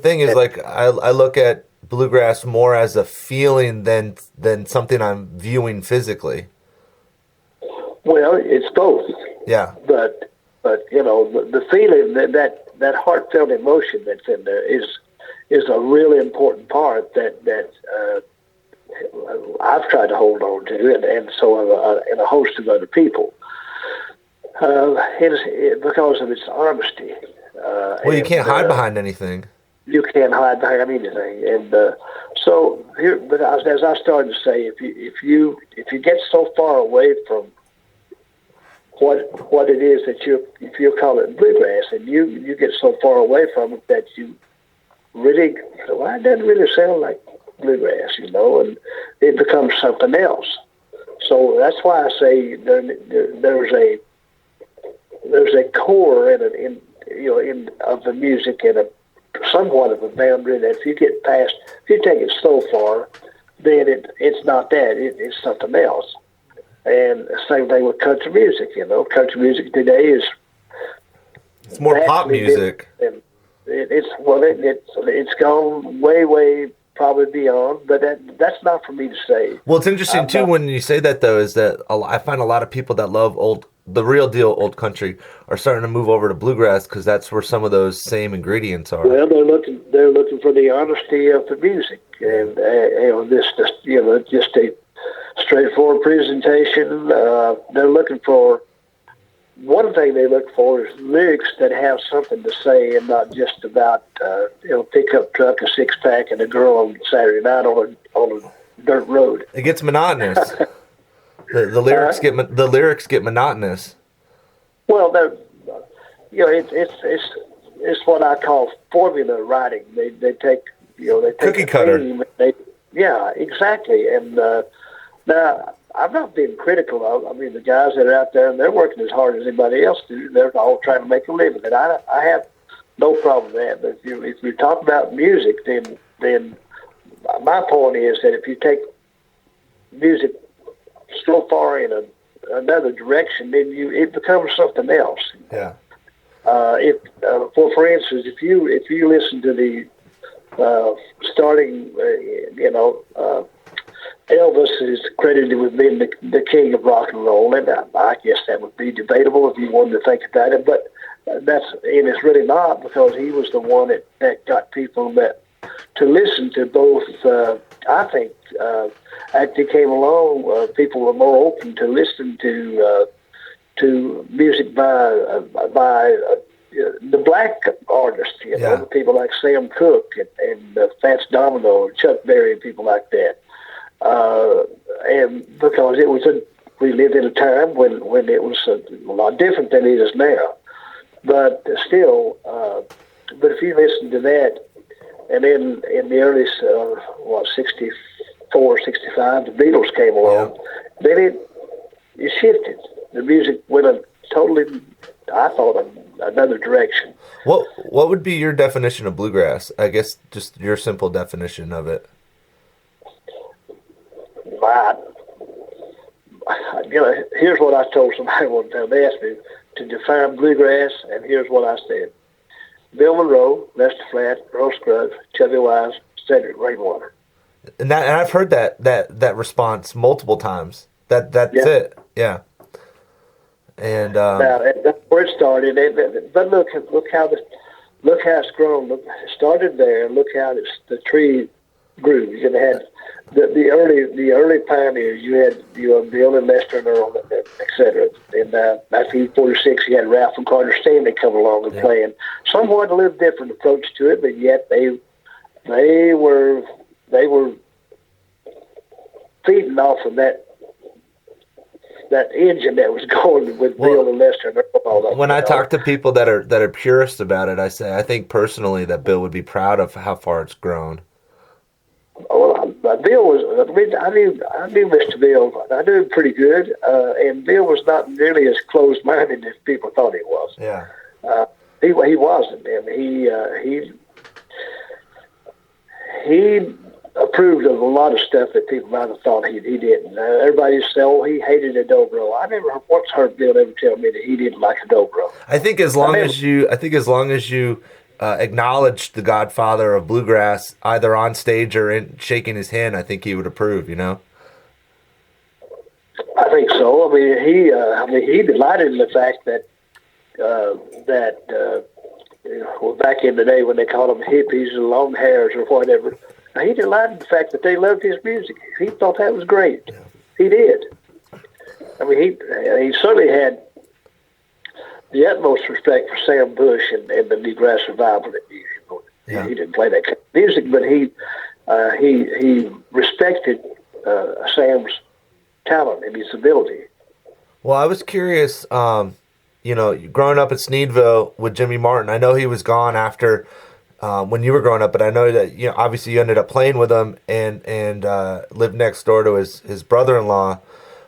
thing is, like, I look at bluegrass more as a feeling than something I'm viewing physically. Well, it's both. Yeah. But you know, the feeling that heartfelt emotion that's in there is a really important part that I've tried to hold on to, and so have a host of other people. Because of its honesty. Well, you can't hide behind anything. You can't hide behind anything, and so here. But as I started to say, if you get so far away from what it is that if you call it bluegrass, and you get so far away from it that you really, well, it doesn't really sound like bluegrass, you know, and it becomes something else. So that's why I say there's a core of the music and a somewhat of a boundary that if you take it so far, then it's not that, it's something else. And same thing with country music. You know, country music today it's more pop music. And it's gone way probably beyond, but that's not for me to say. Well, it's interesting too when you say that, though, is that I find a lot of people that love the real deal old country are starting to move over to bluegrass because that's where some of those same ingredients are. Well, they're looking for the honesty of the music, and just a straightforward presentation. They're looking for, one thing they look for is lyrics that have something to say, and not just about pickup truck, a six pack, and a girl on Saturday night on a dirt road. It gets monotonous. the lyrics get monotonous. Well, it's what I call formula writing. They take cookie cutter. Yeah, exactly. And now I'm not being critical of. I mean, the guys that are out there and they're working as hard as anybody else do. They're all trying to make a living, and I have no problem with that. But if you talk about music, then my point is that if you take music so far in another direction, then it becomes something else. Yeah. For instance, if you listen to the starting, Elvis is credited with being the king of rock and roll, and I guess that would be debatable if you wanted to think about it. But it's really not, because he was the one that got people to listen to both. I think as they came along, people were more open to listen to music by the black artists, the people like Sam Cooke and Fats Domino, Chuck Berry, and people like that. And because we lived in a time when it was a lot different than it is now. But still, but if you listen to that, and then in the early, 64, 65, the Beatles came along, then it shifted. The music went a totally, I thought, another direction. What would be your definition of bluegrass? I guess just your simple definition of it. Here's what I told somebody one time. They asked me to define bluegrass, and here's what I said: Bill Monroe, Lester Flatt, Earl Scruggs, Chubby Wise, Cedric Rainwater. And I've heard that response multiple times. That's it. Yeah. And now, that's where it started. But look how it's grown. Look, it started there. Look how the tree grew. You had the early pioneers. You had Bill and Lester and Earl, etc. In 1946, you had Ralph and Carter Stanley come along and playing somewhat a little different approach to it, but yet they were feeding off of that engine that was going with Bill and Lester and Earl. All that. When I talk to people that are purists about it, I say I think personally that Bill would be proud of how far it's grown. Well, Bill was. I knew Mr. Bill. I knew him pretty good, and Bill was not nearly as closed-minded as people thought he was. Yeah, he wasn't, and he approved of a lot of stuff that people might have thought he didn't. Everybody said, he hated a dobro. I never once heard Bill ever tell me that he didn't like a dobro. I think as long as you acknowledged the godfather of bluegrass either on stage or in shaking his hand, I think he would approve, you know? I think so. I mean, he delighted in the fact that well, back in the day when they called them hippies and long hairs or whatever, he delighted in the fact that they loved his music. He thought that was great. Yeah. He did. I mean, he certainly had the utmost respect for Sam Bush and the Bluegrass Revival. Yeah. He didn't play that kind of music, but he respected Sam's talent and his ability. Well, I was curious, growing up in Sneedville with Jimmy Martin, I know he was gone after when you were growing up, but I know that, obviously you ended up playing with him and lived next door to his brother-in-law.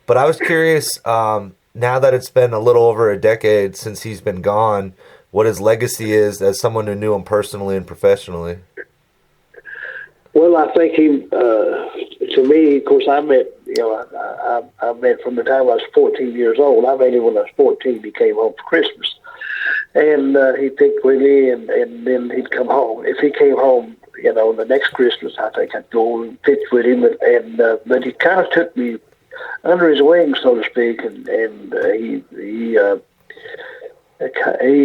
But I was curious, now that it's been a little over a decade since he's been gone, what his legacy is as someone who knew him personally and professionally. Well, I think to me, of course, I met from the time I was 14 years old. I met him when I was 14. He came home for Christmas. And he picked with me, and then he'd come home. If he came home, the next Christmas, I think I'd go and pitch with him. But he kind of took me under his wing, so to speak, and he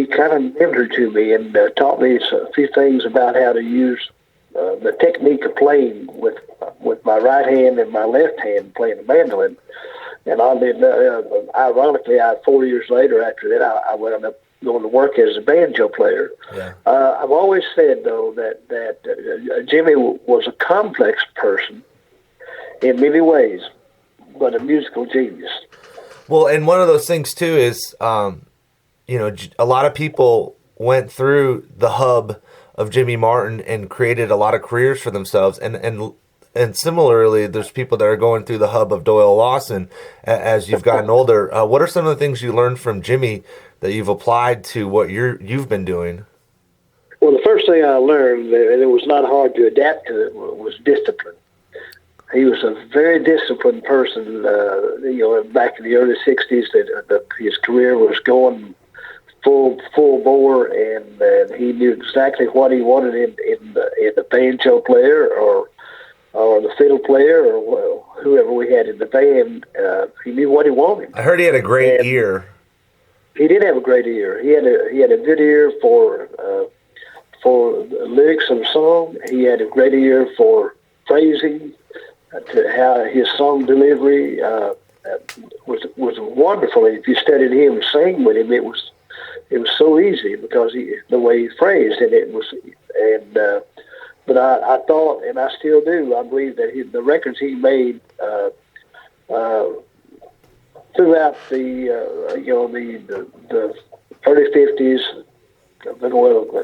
kind of mentored to me and taught me a few things about how to use the technique of playing with my right hand and my left hand playing the mandolin. And ironically, 4 years later after that, I wound up going to work as a banjo player. Yeah. I've always said, though, that Jimmy was a complex person in many ways, but a musical genius. Well, and one of those things, too, is, a lot of people went through the hub of Jimmy Martin and created a lot of careers for themselves. And similarly, there's people that are going through the hub of Doyle Lawson as you've gotten older. What are some of the things you learned from Jimmy that you've applied to what you've been doing? Well, the first thing I learned, and it was not hard to adapt to it, was discipline. He was a very disciplined person. Back in the early '60s, his career was going full bore, and he knew exactly what he wanted in the banjo player or the fiddle player or whoever we had in the band. He knew what he wanted. I heard he had a great ear. He did have a great ear. He had a good ear for lyrics of a song. He had a great ear for phrasing, to how his song delivery was wonderful. If you studied him and sang with him, it was so easy because the way he phrased, and it was. But I thought, and I still do, I believe that the records he made throughout the early '50s,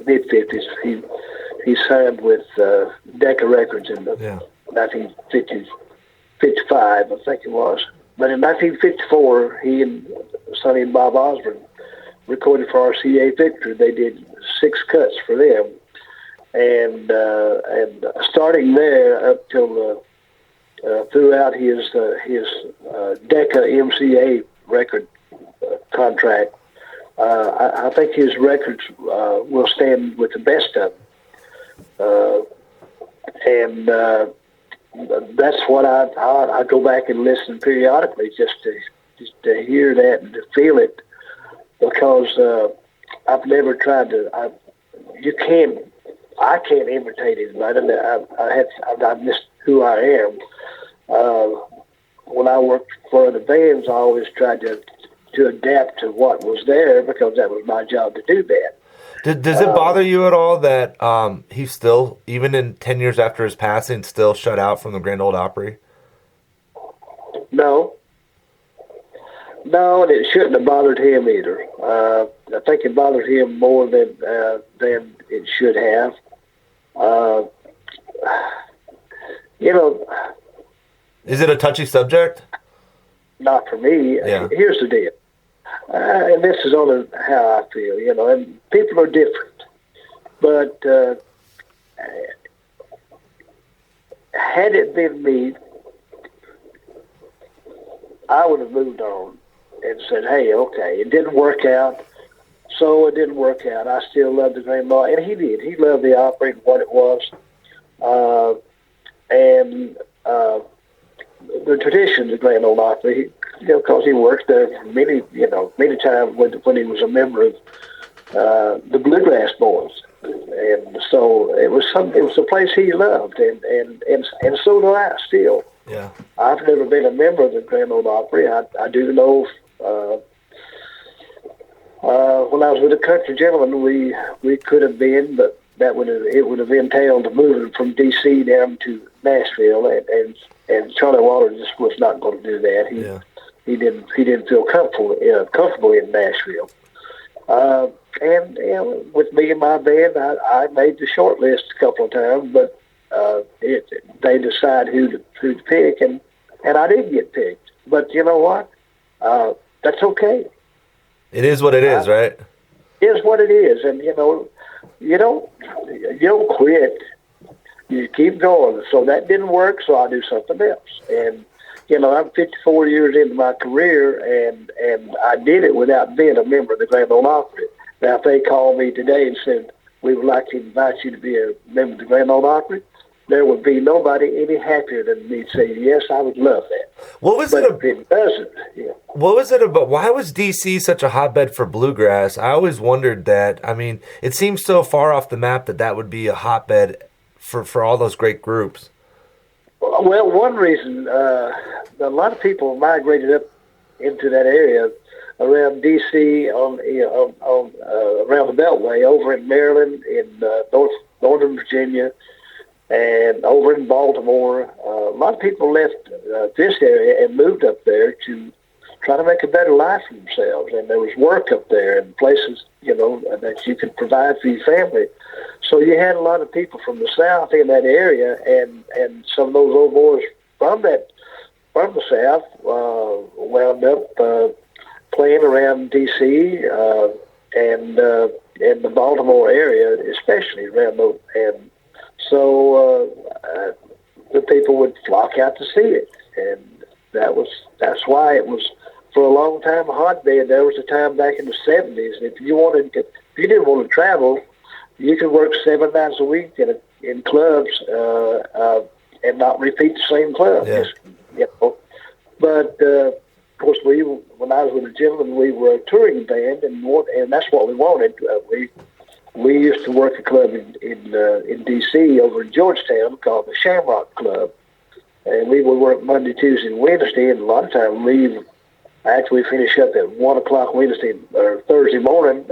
mid '50s, he signed with Decca Records in the 1955, I think it was. But in 1954, he and Sonny and Bob Osborne recorded for RCA Victor. They did 6 cuts for them. And starting there up till throughout his Decca MCA record contract, I think his records will stand with the best of them. And that's what I go back and listen periodically just to hear that and to feel it, because I've never tried to. I can't imitate anybody. I've missed who I am. When I worked for other bands, I always tried to adapt to what was there because that was my job to do that. Does it bother you at all that he's still, even in 10 years after his passing, still shut out from the Grand Ole Opry? No, and it shouldn't have bothered him either. I think it bothered him more than it should have. Is it a touchy subject? Not for me. Yeah. Here's the deal. And this is only how I feel, and people are different. But had it been me, I would have moved on and said, hey, okay, it didn't work out, So it didn't work out. I still loved the Grand Ole, and he did. He loved the opera and what it was, and the traditions of Grand Ole Opry. Because he worked there for many times when he was a member of the Bluegrass Boys, and so it was a place he loved, and so do I still. Yeah. I've never been a member of the Grand Ole Opry. I do know. When I was with a country gentleman, we could have been, but it would have entailed moving from D.C. down to Nashville, and Charlie Waller just was not going to do that. He didn't feel comfortable in Nashville. And with me and my band, I made the short list a couple of times, but they decide who to pick, and I did get picked. But you know what? That's okay. It is what it is, right? It is what it is, and you don't quit. You keep going. So that didn't work, so I'll do something else. And I'm 54 years into my career, and I did it without being a member of the Grand Ole Opry. Now, if they called me today and said, we would like to invite you to be a member of the Grand Ole Opry, there would be nobody any happier than me to say, yes, I would love that. What was it doesn't. Yeah. What was it about? Why was D.C. such a hotbed for bluegrass? I always wondered that. I mean, it seems so far off the map that would be a hotbed for all those great groups. Well, one reason, a lot of people migrated up into that area around D.C. around the Beltway, over in Maryland, in northern Virginia, and over in Baltimore. A lot of people left this area and moved up there to try to make a better life for themselves. And there was work up there and places, that you could provide for your family. So you had a lot of people from the South in that area, and some of those old boys from the South wound up playing around D.C. And the Baltimore area, especially around those. And so the people would flock out to see it, and that's why it was for a long time a hotbed. There was a time back in the 70s if you didn't want to travel, you could work 7 nights a week in clubs and not repeat the same club. Yeah. But of course, when I was with a gentleman, we were a touring band, and that's what we wanted. We used to work a club in D.C. over in Georgetown called the Shamrock Club, and we would work Monday, Tuesday, and Wednesday, and a lot of times leave. After we finish up at 1 o'clock Wednesday or Thursday morning,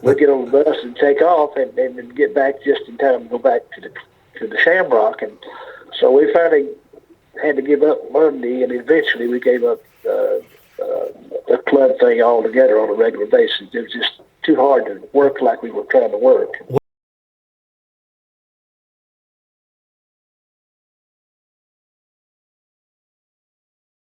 we get on the bus and take off, and then get back just in time to go back to the Shamrock. And so we finally had to give up Monday, and eventually we gave up the club thing altogether on a regular basis. It was just too hard to work like we were trying to work.